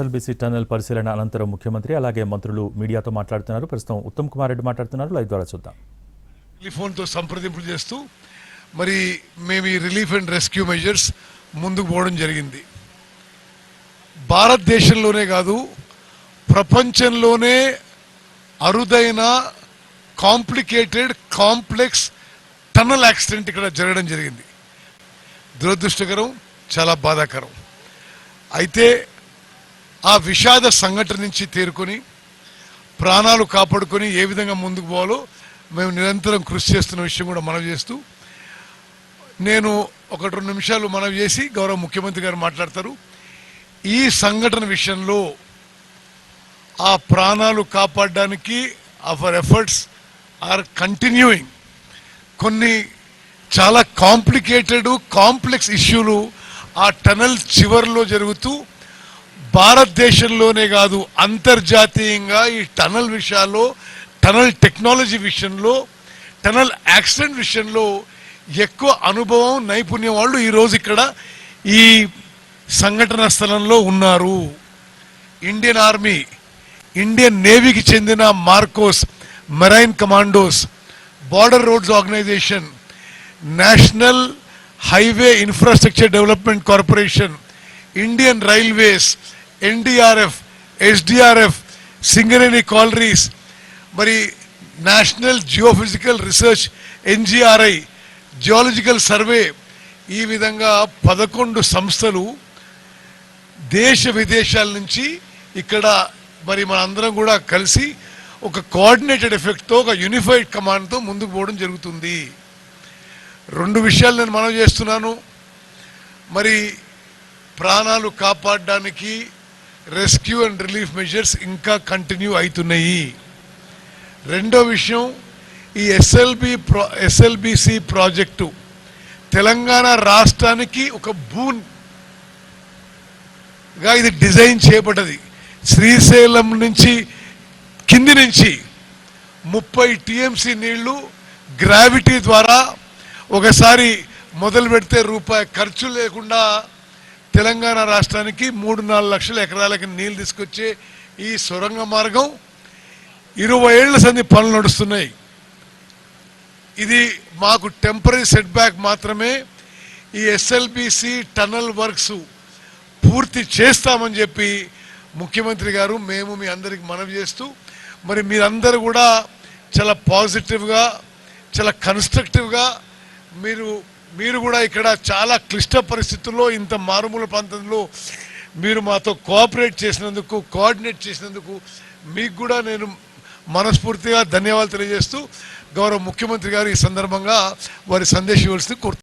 SLBC tunnel పరిశీలన అనంతరం ముఖ్యమంత్రి అలాగే మంత్రులు మీడియాతో మాట్లాడుతున్నారు. ప్రస్తుతం ఉత్తమ్ కుమార్ రెడ్డి మాట్లాడుతున్నారు. లైవ్ ద్వారా చూద్దాం. టెలిఫోన్తో సంప్రదింపులు చేస్తూ మరి మేము ఈ రిలీఫ్ అండ్ రెస్క్యూ మెజర్స్ ముందుకు పోవడం జరిగింది. భారతదేశంలోనే కాదు ప్రపంచంలోనే అరుదైన కాంప్లికేటెడ్ కాంప్లెక్స్ టన్నల్ యాక్సిడెంట్ ఇక్కడ జరగడం జరిగింది. దురదృష్టకరం, చాలా బాధాకరం. అయితే ఆ విషాద సంఘటన నుంచి తేరుకొని ప్రాణాలు కాపాడుకొని ఏ విధంగా ముందుకు పోవాలో మేము నిరంతరం కృషి చేస్తున్న విషయం కూడా మనవి చేస్తూ, నేను 1-2 నిమిషాలు మనవి చేసి గౌరవ ముఖ్యమంత్రి గారు మాట్లాడతారు. ఈ సంఘటన విషయంలో ఆ ప్రాణాలు కాపాడడానికి అవర్ ఎఫర్ట్స్ ఆర్ కంటిన్యూయింగ్. కొన్ని చాలా కాంప్లికేటెడ్ కాంప్లెక్స్ ఇష్యూలు ఆ టనల్ చివరిలో జరుగుతూ భారతదేశంలోనే కాదు అంతర్జాతీయంగా ఈ టనల్ విషయాల్లో, టనల్ టెక్నాలజీ విషయంలో, టనల్ యాక్సిడెంట్ విషయంలో ఎక్కువ అనుభవం, నైపుణ్యం వాళ్ళు ఈరోజు ఇక్కడ ఈ సంఘటన స్థలంలో ఉన్నారు. ఇండియన్ ఆర్మీ, ఇండియన్ నేవీకి చెందిన MARCOS marine commandos, border roads organisation, national highway infrastructure development corporation, Indian railways, NDRF, SDRF, Singareni collieries, మరి national geophysical research NGRI, geological survey, ఈ విధంగా 11 సంస్థలు దేశ విదేశాల నుంచి ఇక్కడ మరి మనందరం కూడా కలిసి ఒక కోఆర్డినేటెడ్ ఎఫెక్ట్తో, ఒక యూనిఫైడ్ కమాండ్తో ముందుకు పోవడం జరుగుతుంది. 2 విషయాలు నేను మనవి చేస్తున్నాను. మరి ప్రాణాలు కాపాడడానికి రెస్క్యూ అండ్ రిలీఫ్ మెజర్స్ ఇంకా కంటిన్యూ అవుతున్నాయి. రెండో విషయం, ఈ ఎస్ఎల్బిసి ప్రాజెక్టు తెలంగాణ రాష్ట్రానికి ఒక బూన్గా ఇది డిజైన్ చేయబడ్డది. శ్రీశైలం నుంచి కింది నుంచి 30 టీఎంసీ నీళ్లు గ్రావిటీ ద్వారా ఒకసారి మొదలు పెడితే రూపాయి ఖర్చు లేకుండా తెలంగాణ రాష్ట్రానికి 3-4 లక్షల ఎకరాలకి నీళ్లు తీసుకొచ్చే ఈ సొరంగ మార్గం 20 ఏళ్ల సంది పనులు నడుస్తున్నాయి. ఇది మాకు టెంపరీ సెట్ బ్యాక్ మాత్రమే. ఈ ఎస్ఎల్బిసి టనల్ వర్క్స్ పూర్తి చేస్తామని చెప్పి ముఖ్యమంత్రి గారు, మేము మీ అందరికి మనవి చేస్తూ, మరి మీరందరూ కూడా చాలా పాజిటివ్గా, చాలా కన్స్ట్రక్టివ్గా మీరు కూడా ఇక్కడ చాలా క్లిష్ట పరిస్థితుల్లో ఇంత మారుమూల ప్రాంతంలో మీరు మాతో కోఆపరేట్ చేసినందుకు, కోఆర్డినేట్ చేసినందుకు మీకు కూడా నేను మనస్ఫూర్తిగా ధన్యవాదాలు తెలియజేస్తూ, గౌరవ ముఖ్యమంత్రి గారు ఈ సందర్భంగా వారి సందేశం ఇవ్వాల్సింది కోరుతున్నాను.